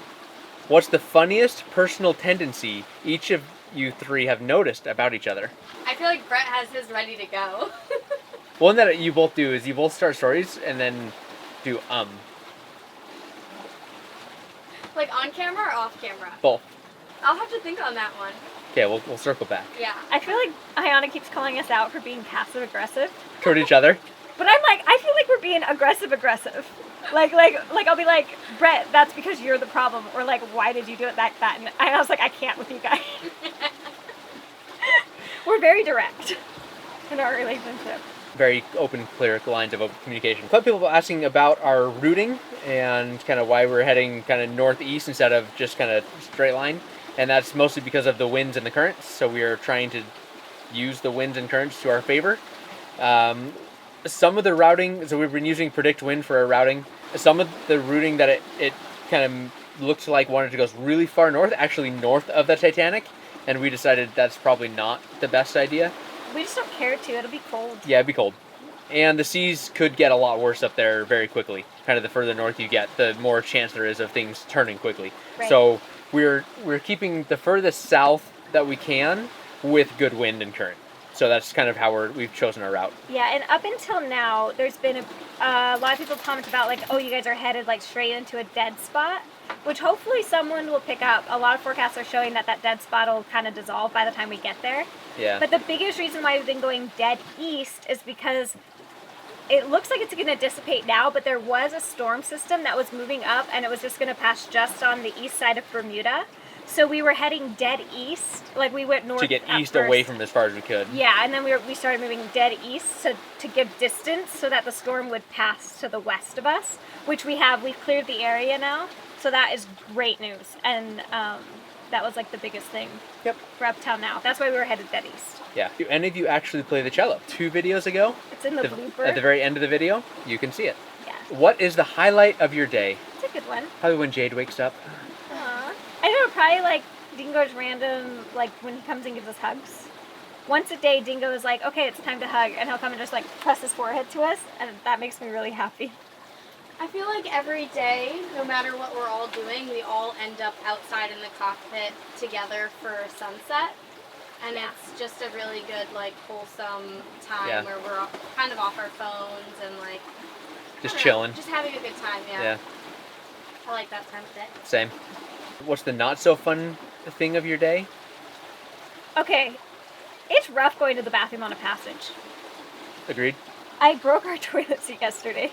Speaker 1: What's the funniest personal tendency each of you three have noticed about each other?
Speaker 3: I feel like Brett has his ready to go.
Speaker 1: One that you both do is you both start stories and then do
Speaker 3: Like on camera or off camera?
Speaker 1: Both.
Speaker 3: I'll have to think on that one.
Speaker 1: Okay, we'll circle back.
Speaker 3: Yeah.
Speaker 2: I feel like Ayana keeps calling us out for being passive aggressive.
Speaker 1: Toward each other?
Speaker 2: But I'm like, I feel like we're being aggressive. Like I'll be like, Brett, that's because you're the problem. Or like, why did you do it like that? And I was like, I can't with you guys. We're very direct in our relationship.
Speaker 1: Very open, clear lines of open communication. A couple people asking about our routing and kind of why we're heading kind of northeast instead of just kind of straight line. And that's mostly because of the winds and the currents. So we are trying to use the winds and currents to our favor. Some of the routing, so we've been using Predict Wind for our routing. Some of the routing that it kind of looked like wanted to go really far north, actually north of the Titanic. And we decided that's probably not the best idea.
Speaker 2: We just don't care to. It'll be cold.
Speaker 1: Yeah, it'd be cold. And the seas could get a lot worse up there very quickly. Kind of the further north you get, the more chance there is of things turning quickly.
Speaker 2: Right.
Speaker 1: So we're keeping the furthest south that we can with good wind and current. So that's kind of how we've chosen our route.
Speaker 2: Yeah, and up until now, there's been a lot of people comment about like, oh, you guys are headed like straight into a dead spot, which hopefully someone will pick up. A lot of forecasts are showing that dead spot will kind of dissolve by the time we get there.
Speaker 1: Yeah.
Speaker 2: But the biggest reason why we've been going dead east is because it looks like it's going to dissipate now, but there was a storm system that was moving up, and it was just going to pass just on the east side of Bermuda. So we were heading dead east, like we went north
Speaker 1: to get east
Speaker 2: first.
Speaker 1: Away from as far as we could.
Speaker 2: Yeah, and then we started moving dead east to give distance so that the storm would pass to the west of us, which we've cleared the area now, so that is great news. And that was like the biggest thing for Uptown now. That's why we were headed dead east.
Speaker 1: Yeah. Do any of you actually play the cello? 2 videos ago,
Speaker 2: it's in the blooper.
Speaker 1: At the very end of the video, you can see it.
Speaker 2: Yeah.
Speaker 1: What is the highlight of your day?
Speaker 2: It's a good one.
Speaker 1: Probably when Jade wakes up.
Speaker 2: Aww. I don't know, probably like Dingo's random, like when he comes and gives us hugs. Once a day, Dingo is like, okay, it's time to hug, and he'll come and just like press his forehead to us, and that makes me really happy.
Speaker 3: I feel like every day, no matter what we're all doing, we all end up outside in the cockpit together for sunset. And it's just a really good, like, wholesome time where we're kind of off our phones and, like,
Speaker 1: Just chilling.
Speaker 3: Just having a good time,
Speaker 1: Yeah.
Speaker 3: I like that time of day.
Speaker 1: Same. What's the not so fun thing of your day?
Speaker 2: Okay, it's rough going to the bathroom on a passage.
Speaker 1: Agreed.
Speaker 2: I broke our toilet seat yesterday.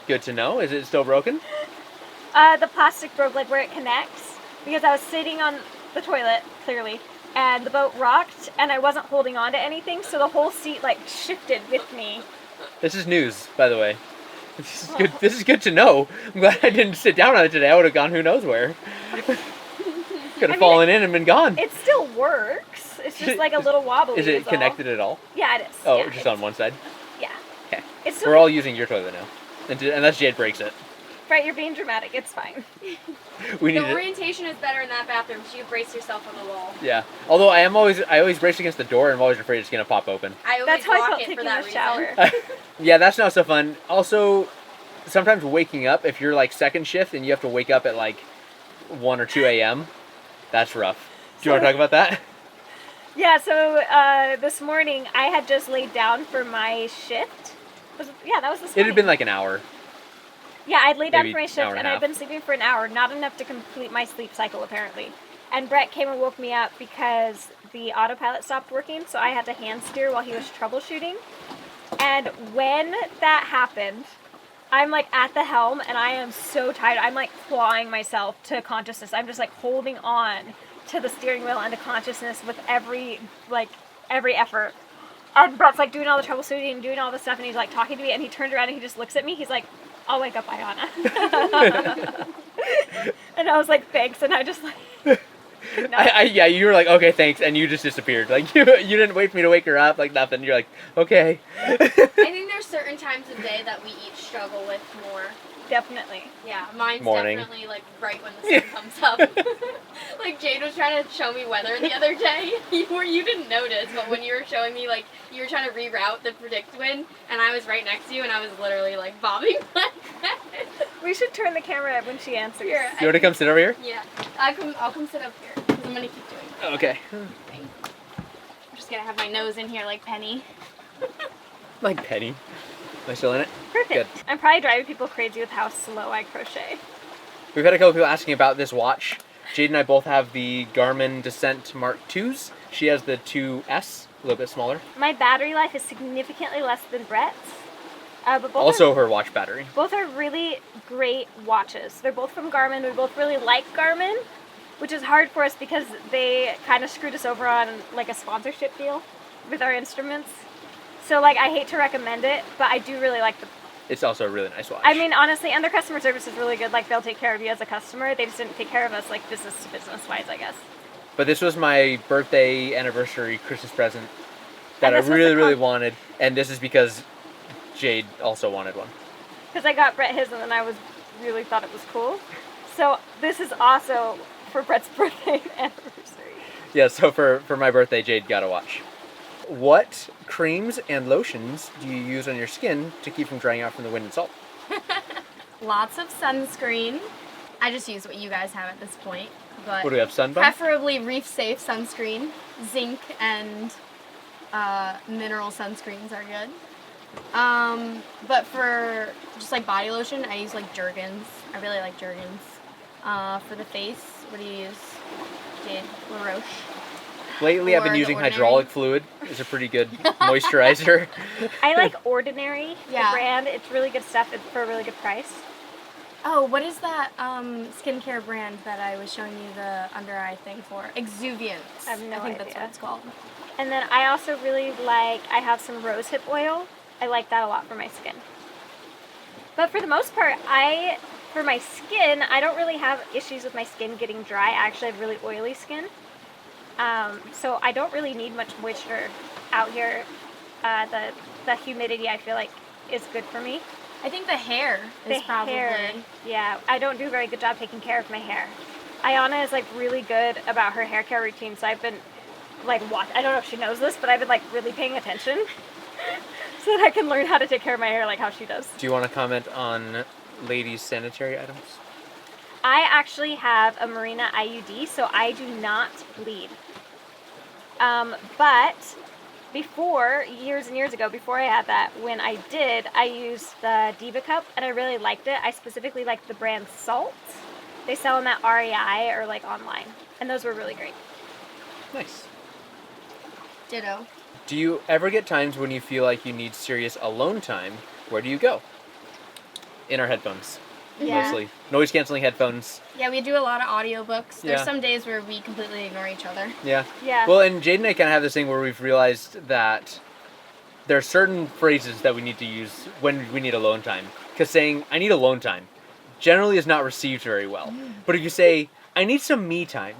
Speaker 1: Good to know. Is it still broken?
Speaker 2: The plastic broke, like, where it connects, because I was sitting on the toilet, clearly, and the boat rocked, and I wasn't holding on to anything, so the whole seat, like, shifted with me.
Speaker 1: This is news, by the way. This is good. This is good to know. I'm glad I didn't sit down on it today. I would have gone who knows where. Could have fallen in and been gone.
Speaker 2: It still works. It's just like a little wobbly.
Speaker 1: Is it connected at all?
Speaker 2: Yeah, it is.
Speaker 1: Oh,
Speaker 2: yeah,
Speaker 1: just on one side?
Speaker 2: Yeah.
Speaker 1: Okay.
Speaker 2: It's
Speaker 1: We're all using your toilet now. Unless Jade breaks it.
Speaker 2: Right, you're being dramatic. It's fine.
Speaker 1: We need
Speaker 3: The orientation is better in that bathroom, so you brace yourself on the wall.
Speaker 1: Yeah. Although I always brace against the door, and I'm always afraid it's going to pop open.
Speaker 3: I always
Speaker 2: That's how I
Speaker 3: block
Speaker 2: felt
Speaker 3: it
Speaker 2: taking
Speaker 3: for that
Speaker 2: the shower.
Speaker 3: reason.
Speaker 1: Yeah, that's not so fun. Also, sometimes waking up, if you're like second shift and you have to wake up at like 1 or 2 a.m., that's rough. Do you want to talk about that?
Speaker 2: Yeah, so this morning I had just laid down for my shift. That was this morning.
Speaker 1: It had been like an hour.
Speaker 2: Yeah, I'd laid down
Speaker 1: Maybe
Speaker 2: for my
Speaker 1: hour
Speaker 2: shift,
Speaker 1: and a
Speaker 2: and I'd
Speaker 1: half.
Speaker 2: been sleeping for an hour, not enough to complete my sleep cycle, apparently. And Brett came and woke me up because the autopilot stopped working, so I had to hand steer while he was troubleshooting. And when that happened, I'm like at the helm, and I am so tired. I'm like clawing myself to consciousness. I'm just like holding on to the steering wheel and to consciousness with every effort. And Brett's like doing all the troubleshooting and doing all this stuff, and he's like talking to me, and he turned around and he just looks at me. He's like, "I'll wake up Ayana." And I was like, "Thanks," and I just like, no.
Speaker 1: Yeah, you were like, okay, thanks, and you just disappeared. Like you didn't wait for me to wake her up, like nothing. You're like, okay.
Speaker 3: I think there's certain times of day that we each struggle with more.
Speaker 2: Definitely.
Speaker 3: Yeah, mine's
Speaker 1: Morning.
Speaker 3: definitely like right when the sun comes up. Like Jade was trying to show me weather the other day. You didn't notice, but when you were showing me, like, you were trying to reroute the predict wind, and I was right next to you, and I was literally like bobbing my head.
Speaker 2: We should turn the camera when she answers.
Speaker 3: Here,
Speaker 1: You want to come sit over here?
Speaker 3: Yeah, I'll come sit up here because I'm gonna keep doing it.
Speaker 1: Okay.
Speaker 3: I'm just gonna have my nose in here like Penny.
Speaker 1: Like Penny. Am I still in it?
Speaker 2: Perfect.
Speaker 1: Good.
Speaker 2: I'm probably driving people crazy with how slow I crochet.
Speaker 1: We've had a couple people asking about this watch. Jade and I both have the Garmin Descent Mark IIs. She has the 2S, a little bit smaller.
Speaker 2: My battery life is significantly less than Brett's. But both
Speaker 1: Also her watch battery.
Speaker 2: both are really great watches. They're both from Garmin. We both really like Garmin, which is hard for us because they kind of screwed us over on like a sponsorship deal with our instruments. So like I hate to recommend it, but I do really like the.
Speaker 1: It's also a really nice watch.
Speaker 2: I mean, honestly, and their customer service is really good. Like they'll take care of you as a customer. They just didn't take care of us like business to business wise, I guess.
Speaker 1: But this was my birthday, anniversary, Christmas present that
Speaker 2: And
Speaker 1: I
Speaker 2: this was
Speaker 1: really,
Speaker 2: the
Speaker 1: really wanted. And this is because Jade also wanted one.
Speaker 2: Because I got Brett his and then I really thought it was cool. So this is also for Brett's birthday and anniversary.
Speaker 1: Yeah, so for my birthday, Jade got a watch. What creams and lotions do you use on your skin to keep from drying out from the wind and salt?
Speaker 3: Lots of sunscreen. I just use what you guys have at this point, but
Speaker 1: What do we have, Sunbum?
Speaker 3: preferably reef safe sunscreen. Zinc and mineral sunscreens are good. But for just like body lotion, I use like Jergens. I really like Jergens. For the face, what do you use? Jade? La Roche.
Speaker 1: Lately, I've been
Speaker 3: Or the
Speaker 1: using
Speaker 3: Ordinary.
Speaker 1: hydraulic fluid. It's a pretty good moisturizer.
Speaker 2: I like Ordinary,
Speaker 3: Yeah.
Speaker 2: the brand. It's really good stuff for a really good price.
Speaker 3: Oh, what is that skincare brand that I was showing you the under eye thing for? Exuviance.
Speaker 2: I have no
Speaker 3: think that's
Speaker 2: idea.
Speaker 3: what it's called.
Speaker 2: And then I also really like, I have some rosehip oil. I like that a lot for my skin. But for the most part, for my skin, I don't really have issues with my skin getting dry. I actually have really oily skin. So I don't really need much moisture out here. The humidity I feel like is good for me.
Speaker 3: I think the hair
Speaker 2: The
Speaker 3: is probably.
Speaker 2: hair. Yeah, I don't do a very good job taking care of my hair. Ayana is like really good about her hair care routine, so I've been like I don't know if she knows this, but I've been like really paying attention so that I can learn how to take care of my hair like how she does.
Speaker 1: Do you want to comment on ladies' sanitary items?
Speaker 2: I actually have a Marina IUD, so I do not bleed. But before, years and years ago, before I had that, when I did, I used the Diva Cup, and I really liked it. I specifically liked the brand Salt. They sell them at REI or like online, and those were really great.
Speaker 1: Nice.
Speaker 3: Ditto.
Speaker 1: Do you ever get times when you feel like you need serious alone time? Where do you go? In our headphones.
Speaker 2: Yeah.
Speaker 1: Mostly. Noise canceling headphones.
Speaker 3: Yeah, we do a lot of audiobooks.
Speaker 1: Yeah.
Speaker 3: There's some days where we completely ignore each other.
Speaker 1: Yeah.
Speaker 2: Yeah.
Speaker 1: Well, and Jade and I kind of have this thing where we've realized that there are certain phrases that we need to use when we need alone time. Because saying, I need alone time, generally is not received very well. But if you say, I need some me time,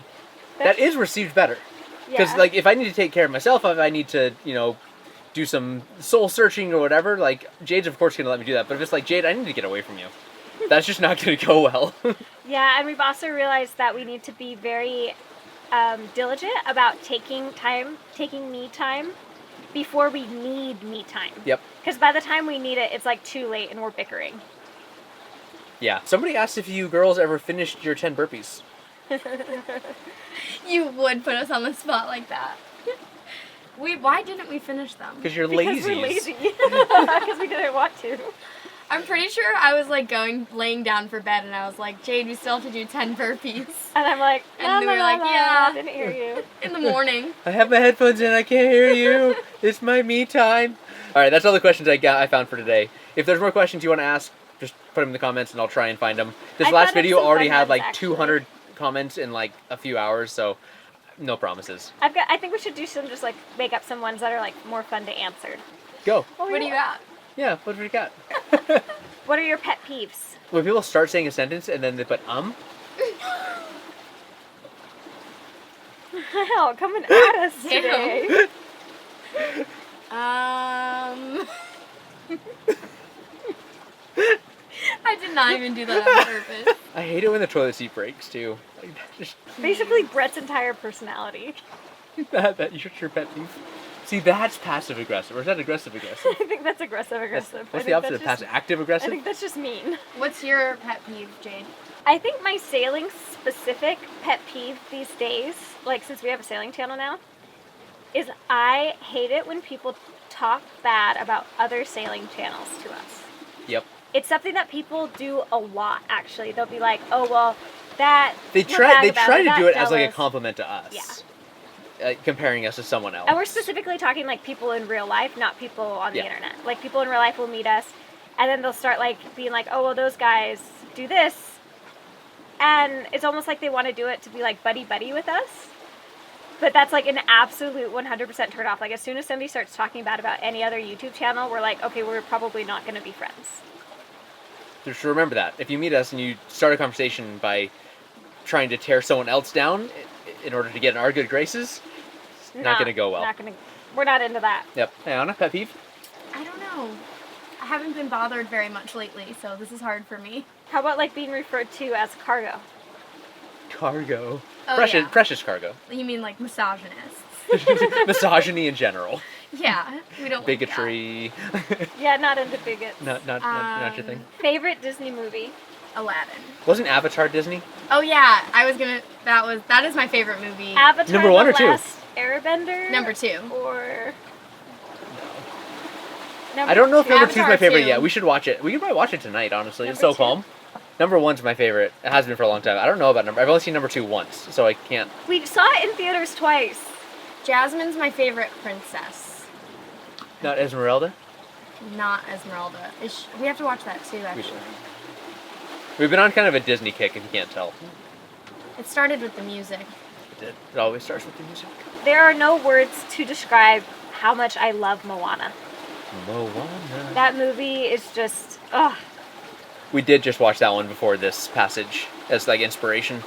Speaker 1: that is received better. Because,
Speaker 2: Yeah.
Speaker 1: like, if I need to take care of myself, if I need to, do some soul searching or whatever, like, Jade's of course going to let me do that. But if it's like, Jade, I need to get away from you, that's just not going to go well.
Speaker 2: Yeah, and we've also realized that we need to be very diligent about taking me time before we need me time.
Speaker 1: Yep.
Speaker 2: Because by the time we need it, it's like too late and we're bickering.
Speaker 1: Yeah. Somebody asked if you girls ever finished your 10 burpees.
Speaker 3: You would put us on the spot like that. Why didn't we finish them?
Speaker 1: Because you're
Speaker 2: Because
Speaker 1: lazy.
Speaker 2: we're lazy. Because we didn't want to.
Speaker 3: I'm pretty sure I was like laying down for bed, and I was like, Jade, we still have to do 10 burpees
Speaker 2: And I'm like,
Speaker 3: And we were like, yeah.
Speaker 2: I didn't hear you.
Speaker 3: in the morning.
Speaker 1: I have my headphones in, I can't hear you. It's my me time. Alright, that's all the questions I found for today. If there's more questions you want to ask, just put them in the comments and I'll try and find them. This
Speaker 2: I
Speaker 1: last
Speaker 2: thought of
Speaker 1: video
Speaker 2: some
Speaker 1: already
Speaker 2: fun
Speaker 1: had
Speaker 2: ones,
Speaker 1: like
Speaker 2: actually.
Speaker 1: 200 comments in like a few hours, so no promises.
Speaker 2: I think we should do some, just like make up some ones that are like more fun to answer.
Speaker 1: Go.
Speaker 3: What do you got?
Speaker 1: Yeah, what do we got?
Speaker 2: What are your pet peeves?
Speaker 1: When people start saying a sentence and then they put
Speaker 2: Wow, coming at us today.
Speaker 3: I did not even do that on purpose.
Speaker 1: I hate it when the toilet seat breaks too. Like, just
Speaker 2: Basically, Brett's entire personality.
Speaker 1: that you're your pet peeve. See, that's passive aggressive, or is that aggressive aggressive?
Speaker 2: I think that's aggressive aggressive.
Speaker 1: What's the opposite of passive? Active
Speaker 2: I
Speaker 1: aggressive?
Speaker 2: think that's just mean.
Speaker 3: What's your pet peeve, Jade?
Speaker 2: I think my sailing specific pet peeve these days, like since we have a sailing channel now, is I hate it when people talk bad about other sailing channels to us.
Speaker 1: Yep.
Speaker 2: It's something that people do a lot, actually. They'll be like, oh, well, that...
Speaker 1: They
Speaker 2: we're
Speaker 1: try
Speaker 2: bad about
Speaker 1: to do it
Speaker 2: that
Speaker 1: as like a
Speaker 2: jealous.
Speaker 1: compliment to us.
Speaker 2: Yeah.
Speaker 1: Comparing us to someone else.
Speaker 2: And we're specifically talking like people in real life, not people on the
Speaker 1: Yeah.
Speaker 2: internet. Like people in real life will meet us, and then they'll start like being like, oh, well, those guys do this. And it's almost like they want to do it to be like buddy-buddy with us. But that's like an absolute 100% turn off. Like as soon as somebody starts talking bad about any other YouTube channel, we're like, okay, we're probably not going to be friends.
Speaker 1: Just remember that. If you meet us and you start a conversation by trying to tear someone else down in order to get in our good graces, it's not going to go well.
Speaker 2: We're not into that.
Speaker 1: Yep. Hey, Anna, pet peeve?
Speaker 3: I don't know. I haven't been bothered very much lately, so this is hard for me.
Speaker 2: How about like being referred to as cargo?
Speaker 1: Cargo.
Speaker 3: Oh,
Speaker 1: precious,
Speaker 3: yeah.
Speaker 1: precious cargo.
Speaker 3: You mean like misogynists?
Speaker 1: Misogyny in general.
Speaker 3: Yeah, we don't like that.
Speaker 1: Bigotry.
Speaker 2: Yeah, not into bigots.
Speaker 1: Not your thing.
Speaker 2: Favorite Disney movie?
Speaker 3: Aladdin.
Speaker 1: Wasn't Avatar Disney?
Speaker 3: Oh yeah, that is my favorite movie.
Speaker 2: Avatar
Speaker 1: Number one
Speaker 2: The
Speaker 1: or two?
Speaker 2: Last Airbender?
Speaker 3: Number 2.
Speaker 2: Or...
Speaker 1: I don't know if number 2 is my
Speaker 3: Avatar
Speaker 1: favorite
Speaker 3: 2.
Speaker 1: yet. We should watch it. We could probably watch it tonight, honestly. It's
Speaker 2: Number
Speaker 1: so
Speaker 2: 2?
Speaker 1: calm. Number 1's my favorite. It has been for a long time. I don't know about number. I've only seen number 2 once, so I can't.
Speaker 2: We saw it in theaters twice.
Speaker 3: Jasmine's my favorite princess.
Speaker 1: Not Esmeralda?
Speaker 3: Not Esmeralda. We have to watch that too, actually.
Speaker 1: should. We've been on kind of a Disney kick, if you can't tell.
Speaker 3: It started with the music.
Speaker 1: It did. It always starts with the music.
Speaker 2: There are no words to describe how much I love Moana.
Speaker 1: Moana.
Speaker 2: That movie is just, ugh.
Speaker 1: We did just watch that one before this passage as like inspiration.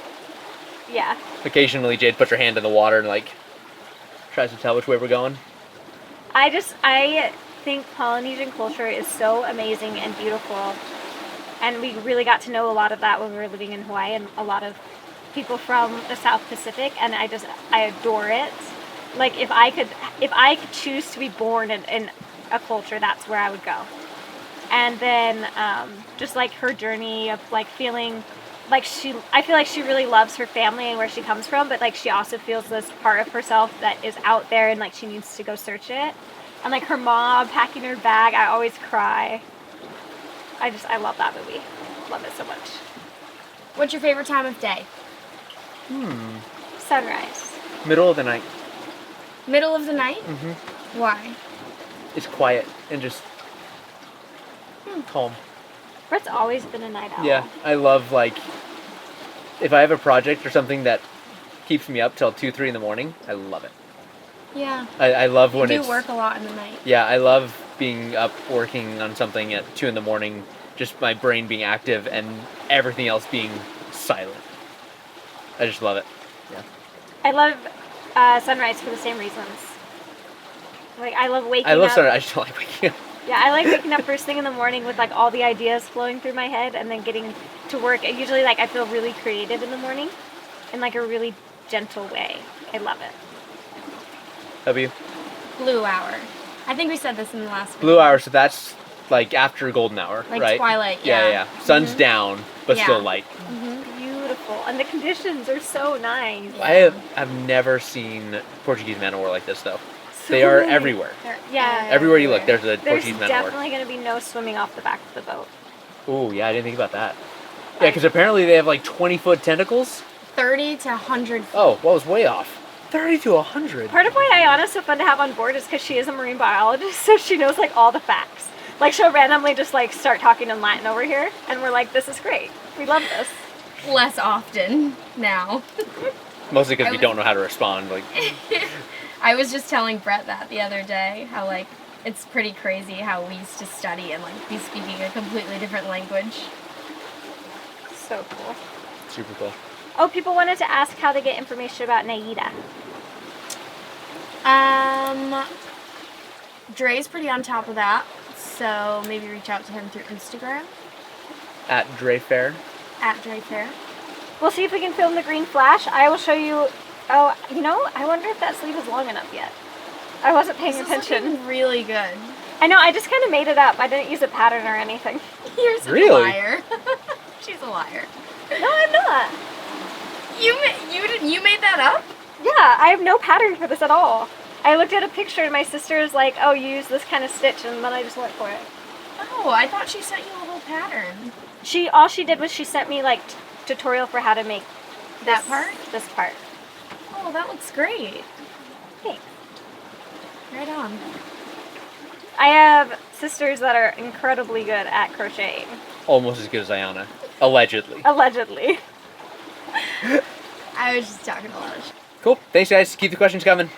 Speaker 2: Yeah.
Speaker 1: Occasionally Jade puts her hand in the water and like tries to tell which way we're going.
Speaker 2: I think Polynesian culture is so amazing and beautiful. And we really got to know a lot of that when we were living in Hawaii, and a lot of people from the South Pacific, and I adore it. Like if I could choose to be born in a culture, that's where I would go. And then just like her journey of like feeling like I feel like she really loves her family and where she comes from, but like she also feels this part of herself that is out there and like she needs to go search it. And like her mom packing her bag, I always cry. I love that movie. Love it so much.
Speaker 3: What's your favorite time of day?
Speaker 2: Sunrise.
Speaker 1: Middle of the night.
Speaker 3: Middle of the night?
Speaker 1: Mm-hmm.
Speaker 3: Why?
Speaker 1: It's quiet and just calm.
Speaker 2: Brett's always been a night owl.
Speaker 1: Yeah, I love, like, if I have a project or something that keeps me up till 2, 3 in the morning, I love it.
Speaker 3: Yeah.
Speaker 1: I love when
Speaker 3: You
Speaker 1: it's...
Speaker 3: do work a lot in the night.
Speaker 1: Yeah, I love being up working on something at 2 in the morning, just my brain being active and everything else being silent. I just love it. Yeah.
Speaker 2: I love sunrise for the same reasons. Like I love waking up.
Speaker 1: I love sunrise. I just don't like waking up.
Speaker 2: Yeah, I like waking up first thing in the morning with like all the ideas flowing through my head, and then getting to work. Usually, like I feel really creative in the morning, in like a really gentle way. I love it.
Speaker 1: W.
Speaker 3: Blue hour. I think we said this in the last
Speaker 1: Blue hour, so that's like after golden hour,
Speaker 3: Like
Speaker 1: right?
Speaker 3: twilight,
Speaker 1: Yeah,
Speaker 3: yeah.
Speaker 1: yeah. Sun's down, but
Speaker 3: Yeah.
Speaker 1: still light.
Speaker 2: Beautiful, and the conditions are so nice.
Speaker 1: I've never seen Portuguese man o' war like this though.
Speaker 2: So
Speaker 1: They are
Speaker 2: nice.
Speaker 1: everywhere.
Speaker 2: Yeah,
Speaker 1: Everywhere you look, there's a
Speaker 2: there's
Speaker 1: Portuguese man o' war.
Speaker 2: definitely going to be no swimming off the back of the boat.
Speaker 1: Ooh, yeah, I didn't think about that. Yeah, because apparently they have like 20-foot tentacles.
Speaker 3: 30 to 100 feet.
Speaker 1: Oh, well, I was way off. 30 to 100.
Speaker 2: Part of why Ayana's so fun to have on board is because she is a marine biologist, so she knows like all the facts. Like she'll randomly just like start talking in Latin over here, and we're like, this is great. We love this.
Speaker 3: Less often now.
Speaker 1: Mostly because
Speaker 3: I
Speaker 1: we
Speaker 3: was-
Speaker 1: don't know how to respond. Like,
Speaker 3: I was just telling Brett that the other day, how like it's pretty crazy how we used to study and like be speaking a completely different language.
Speaker 2: So cool.
Speaker 1: super cool.
Speaker 2: Oh, people wanted to ask how they get information about Naida.
Speaker 3: Dre's pretty on top of that, so maybe reach out to him through Instagram
Speaker 1: At Dre Fair.
Speaker 3: at Dre Fair.
Speaker 2: We'll see if we can film the green flash. I will show you. Oh, you know, I wonder if that sleeve is long enough yet. I wasn't paying
Speaker 3: This is
Speaker 2: attention.
Speaker 3: looking really good.
Speaker 2: I know, I just kind of made it up. I didn't use a pattern or anything.
Speaker 3: You're such
Speaker 1: Really?
Speaker 3: a liar. She's a liar.
Speaker 2: No, I'm not.
Speaker 3: You made that up?
Speaker 2: Yeah, I have no pattern for this at all. I looked at a picture and my sister was like, oh, you use this kind of stitch, and then I just went for it.
Speaker 3: Oh, I thought she sent you a whole pattern.
Speaker 2: All she did was she sent me like tutorial for how to make
Speaker 3: That part?
Speaker 2: This part.
Speaker 3: Oh, that looks great.
Speaker 2: Thanks.
Speaker 3: Right on.
Speaker 2: I have sisters that are incredibly good at crocheting.
Speaker 1: Almost as good as Ayana. Allegedly.
Speaker 2: Allegedly.
Speaker 3: I was just talking a lot of shit.
Speaker 1: Cool. Thanks, guys. Keep the questions coming.